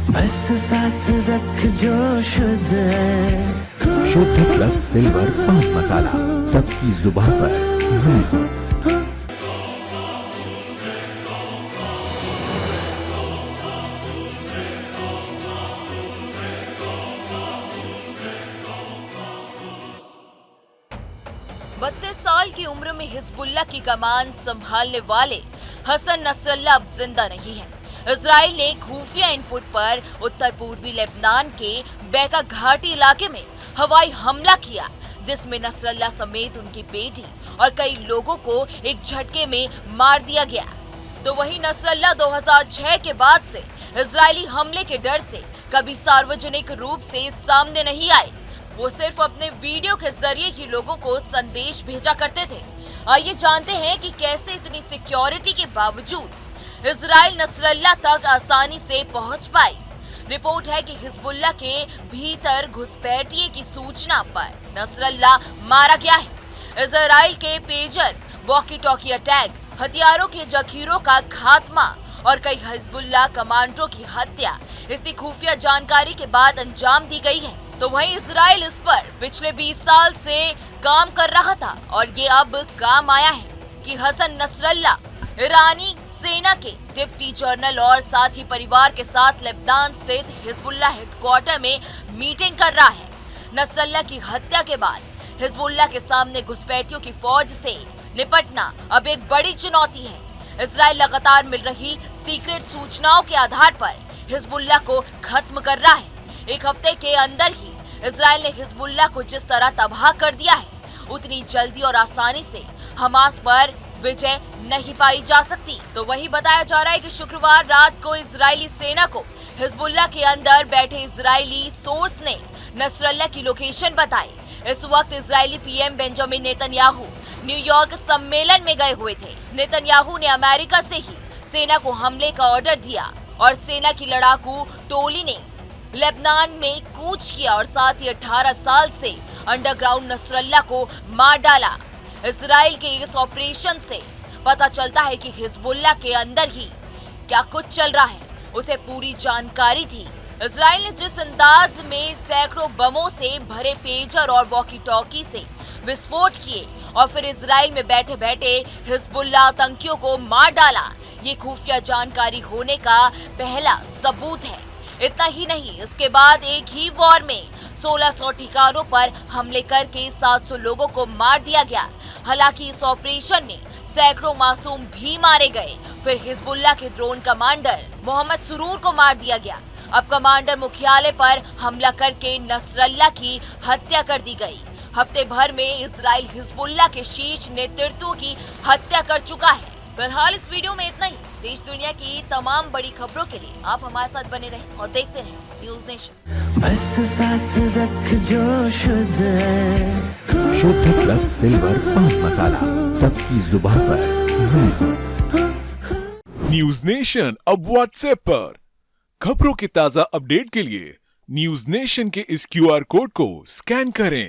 बस साथ रख जो शुद्ध है। शुद्ध प्लस सिल्वर पान मसाला, सबकी जुबान पर मैं हूँ। बत्तीस साल की उम्र में हिजबुल्लाह की कमान संभालने वाले हसन नसरल्लाह अब जिंदा नहीं है। इजराइल ने खुफिया इनपुट पर उत्तर पूर्वी लेबनान के बैका घाटी इलाके में हवाई हमला किया, जिसमें नसरल्लाह समेत उनकी बेटी और कई लोगों को एक झटके में मार दिया गया। तो वहीं नसरल्लाह 2006 के बाद से इजरायली हमले के डर से कभी सार्वजनिक रूप से सामने नहीं आए। वो सिर्फ अपने वीडियो के जरिए ही लोगों को संदेश भेजा करते थे। आइए जानते हैं कि कैसे इतनी सिक्योरिटी के बावजूद इजराइल नसरल्लाह तक आसानी से पहुंच पाई। रिपोर्ट है कि हिजबुल्लाह के भीतर घुसपैठिए की सूचना पर नसरल्लाह मारा गया है। इजराइल के पेजर, वॉकी टॉकी अटैक, हथियारों के जखीरों का खात्मा और कई हिजबुल्लाह कमांडरों की हत्या इसी खुफिया जानकारी के बाद अंजाम दी गई है। तो वहीं इजराइल इस पर पिछले 20 साल से काम कर रहा था और ये अब काम आया है कि हसन नसरल्लाह ईरानी सेना के डिप्टी जनरल और साथ ही परिवार के साथ लेबनान स्थित हिजबुल्लाह हेडक्वार्टर में मीटिंग कर रहा है। नसरल्लाह की हत्या के बाद हिजबुल्लाह के सामने घुसपैठियों की फौज से निपटना अब एक बड़ी चुनौती है। इजराइल लगातार मिल रही सीक्रेट सूचनाओं के आधार पर हिजबुल्लाह को खत्म कर रहा है। एक हफ्ते के अंदर ही इजराइल ने हिजबुल्लाह को जिस तरह तबाह कर दिया है, उतनी जल्दी और आसानी से हमास पर विजय नहीं पाई जा सकती। तो वही बताया जा रहा है कि शुक्रवार रात को इजरायली सेना को हिजबुल्लाह के अंदर बैठे इजरायली सोर्स ने नसरल्लाह की लोकेशन बताई। इस वक्त Israeli PM Benjamin Netanyahu New York सम्मेलन में गए हुए थे। नेतन्याहू ने अमेरिका से ही सेना को हमले का ऑर्डर दिया और सेना की लड़ाकू टोली ने लेबनान में कूच किया और साथ ही 18 साल से अंडरग्राउंड नसरल्लाह को मार डाला। इजराइल के इस ऑपरेशन से पता चलता है कि हिजबुल्लाह के अंदर ही क्या कुछ चल रहा है, उसे पूरी जानकारी थी। इजराइल ने जिस अंदाज में सैकड़ों बमों से भरे पेजर और वॉकी टॉकी से विस्फोट किए और फिर इजराइल में बैठे बैठे हिजबुल्लाह आतंकियों को मार डाला, ये खुफिया जानकारी होने का पहला सबूत है। इतना ही नहीं, इसके बाद एक ही वॉर में 1600 ठिकानों पर हमले करके 700 लोगों को मार दिया गया। हालांकि इस ऑपरेशन में सैकड़ों मासूम भी मारे गए। फिर हिजबुल्लाह के ड्रोन कमांडर मोहम्मद सुरूर को मार दिया गया। अब कमांडर मुख्यालय पर हमला करके नसरल्लाह की हत्या कर दी गई। हफ्ते भर में इजराइल हिजबुल्लाह के शीर्ष नेतृत्व की हत्या कर चुका है। फिलहाल इस वीडियो में इतना ही। देश दुनिया की तमाम बड़ी खबरों के लिए आप हमारे साथ बने रहें और देखते रहें न्यूज नेशन। बस साथ रख जो शुद्ध है। शुद्ध प्लस सिल्वर पान मसाला, सबकी जुबान पर मैं हूँ। न्यूज नेशन अब व्हाट्सएप पर खबरों के ताजा अपडेट के लिए न्यूज नेशन के इस क्यूआर कोड को स्कैन करें।